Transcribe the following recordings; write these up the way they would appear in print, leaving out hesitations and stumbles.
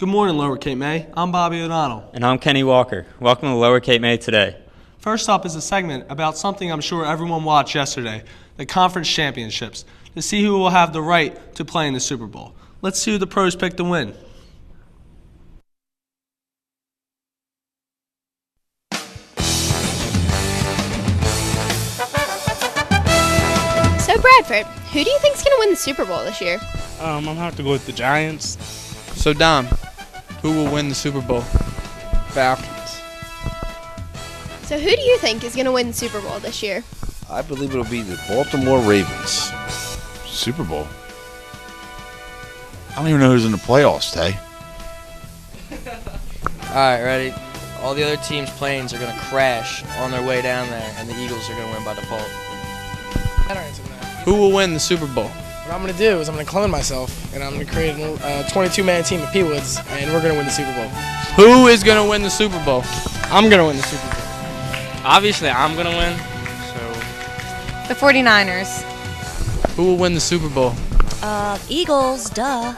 Good morning, Lower Cape May. I'm Bobby Odonnell. And I'm Kenny Walker. Welcome to Lower Cape May Today. First up is a segment about something I'm sure everyone watched yesterday, the conference championships, to see who will have the right to play in the Super Bowl. Let's see who the pros picked to win. So Bradford, who do you think's going to win the Super Bowl this year? I'm going to have to go with the Giants. So Dom, who will win the Super Bowl? Falcons. So who do you think is going to win the Super Bowl this year? I believe it'll be the Baltimore Ravens. Super Bowl? I don't even know who's in the playoffs, Tay. Alright, ready? All the other teams' planes are going to crash on their way down there, and the Eagles are going to win by default. Who will win the Super Bowl? What I'm going to do is I'm going to clone myself, and I'm going to create a 22-man team of P-Woods, and we're going to win the Super Bowl. Who is going to win the Super Bowl? I'm going to win the Super Bowl. Obviously, I'm going to win. The 49ers. Who will win the Super Bowl? Eagles, duh.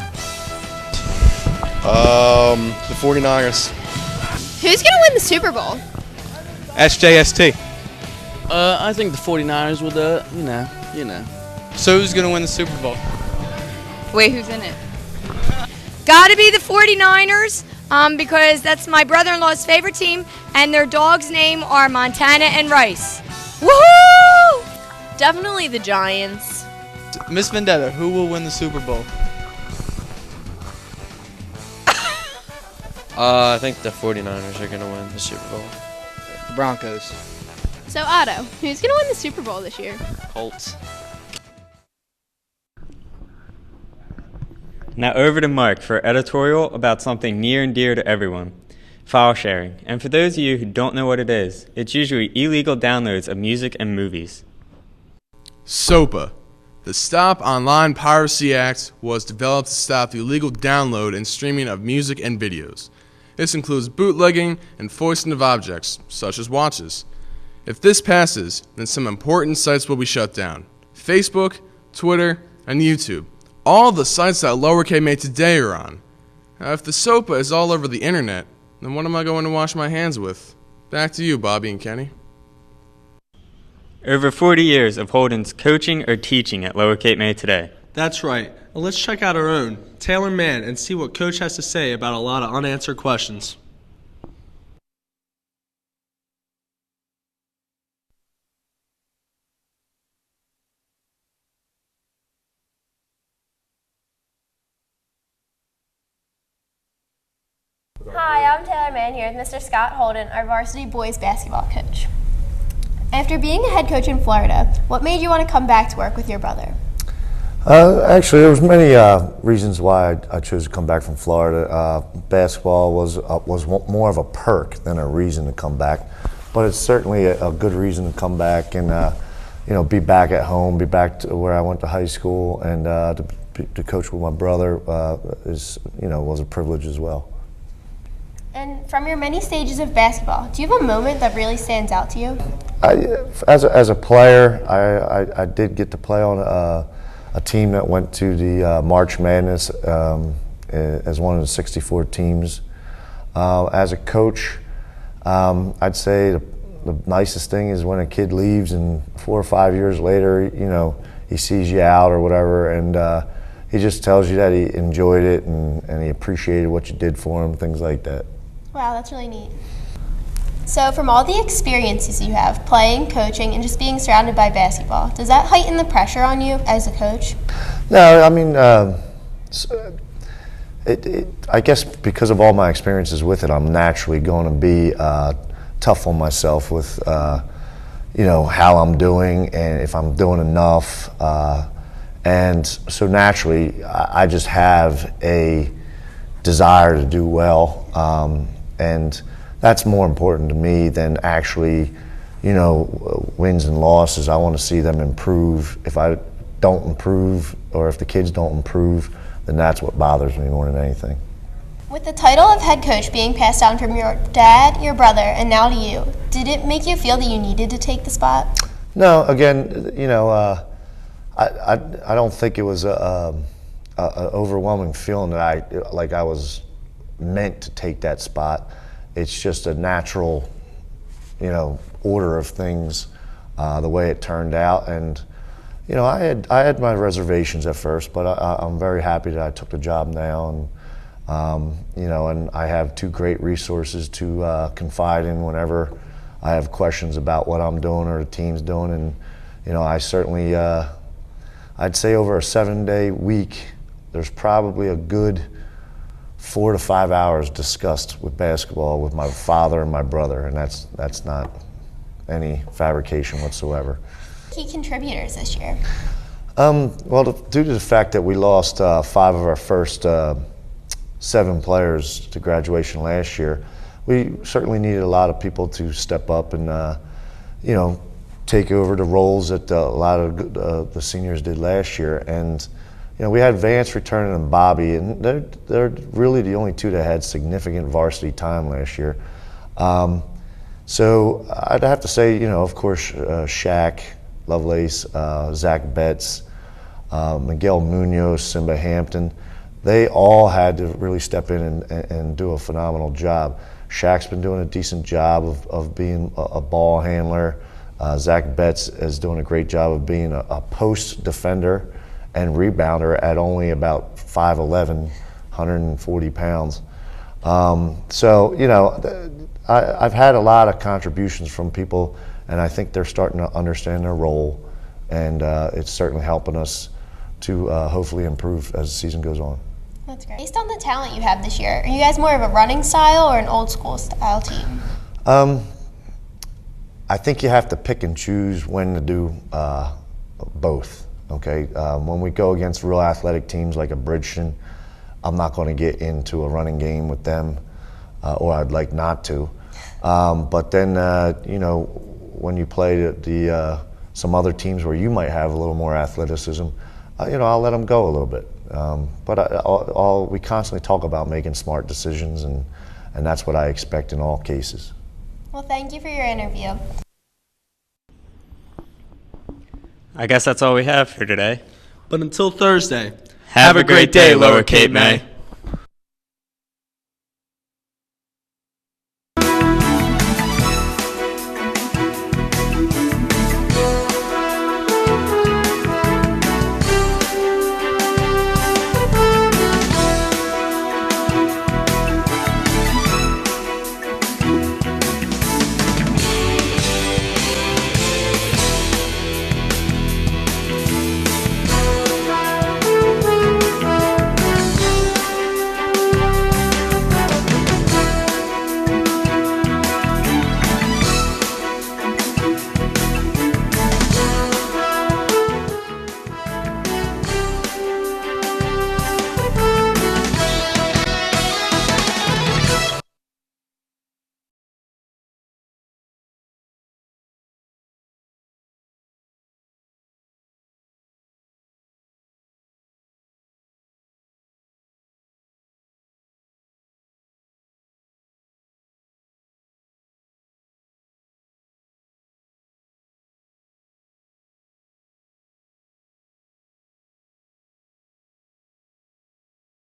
The 49ers. Who's going to win the Super Bowl? SJST. I think the 49ers will do it. You know. So who's going to win the Super Bowl? Wait, who's in it? Gotta be the 49ers, because that's my brother-in-law's favorite team, and their dogs' name are Montana and Rice. Woohoo! Definitely the Giants. Miss Vendetta, who will win the Super Bowl? I think the 49ers are going to win the Super Bowl. Broncos. So Otto, who's going to win the Super Bowl this year? Colts. Now over to Mark for editorial about something near and dear to everyone, file sharing. And for those of you who don't know what it is, it's usually illegal downloads of music and movies. SOPA, the Stop Online Piracy Act, was developed to stop the illegal download and streaming of music and videos. This includes bootlegging and foisting of objects, such as watches. If this passes, then some important sites will be shut down. Facebook, Twitter, and YouTube. All the sites that Lower Cape May Today are on. Now, if the SOPA is all over the internet, then what am I going to wash my hands with? Back to you, Bobby and Kenny. Over 40 years of Holden's coaching or teaching at Lower Cape May Today. That's right. Now let's check out our own, Taylor Mann, and see what Coach has to say about a lot of unanswered questions. Hi, I'm Taylor Mann here with Mr. Scott Holden, our varsity boys basketball coach. After being a head coach in Florida, what made you want to come back to work with your brother? Actually, there was many reasons why I chose to come back from Florida. Basketball was more of a perk than a reason to come back, but it's certainly a good reason to come back and be back at home, be back to where I went to high school, and to coach with my brother was a privilege as well. And from your many stages of basketball, do you have a moment that really stands out to you? As a player, I did get to play on a team that went to the March Madness as one of the 64 teams. As a coach, I'd say the nicest thing is when a kid leaves and 4 or 5 years later, he sees you out or whatever, and he just tells you that he enjoyed it and he appreciated what you did for him, things like that. Wow, that's really neat. So from all the experiences you have, playing, coaching, and just being surrounded by basketball, does that heighten the pressure on you as a coach? No, I mean, I guess because of all my experiences with it, I'm naturally going to be tough on myself with, how I'm doing and if I'm doing enough. And so naturally, I just have a desire to do well. And that's more important to me than actually, wins and losses. I want to see them improve. If I don't improve or if the kids don't improve, then that's what bothers me more than anything. With the title of head coach being passed down from your dad, your brother, and now to you, did it make you feel that you needed to take the spot? No, again, I don't think it was an overwhelming feeling that I was meant to take that spot. It's just a natural, order of things, the way it turned out. And I had my reservations at first, but I'm very happy that I took the job now, and and I have two great resources to confide in whenever I have questions about what I'm doing or the team's doing. And I certainly, I'd say over a 7-day week, there's probably a good 4 to 5 hours discussed with basketball with my father and my brother, and that's not any fabrication whatsoever. Key contributors this year? Well, due to the fact that we lost 5 of our first 7 players to graduation last year, we certainly needed a lot of people to step up and take over the roles that a lot of the seniors did last year. And we had Vance returning and Bobby, and they're really the only two that had significant varsity time last year. So I'd have to say, of course, Shaq Lovelace, Zach Betts, Miguel Munoz, Simba Hampton, they all had to really step in and do a phenomenal job. Shaq's been doing a decent job of being a ball handler. Zach Betts is doing a great job of being a post defender and rebounder at only about 5'11", 140 pounds. I've had a lot of contributions from people, and I think they're starting to understand their role, and it's certainly helping us to hopefully improve as the season goes on. That's great. Based on the talent you have this year, are you guys more of a running style or an old school style team? I think you have to pick and choose when to do both. Okay, when we go against real athletic teams like a Bridgeton, I'm not going to get into a running game with them, or I'd like not to. But then, when you play some other teams where you might have a little more athleticism, I'll let them go a little bit. But we constantly talk about making smart decisions, and that's what I expect in all cases. Well, thank you for your interview. I guess that's all we have for today. But until Thursday, have a great day, Lower Cape May.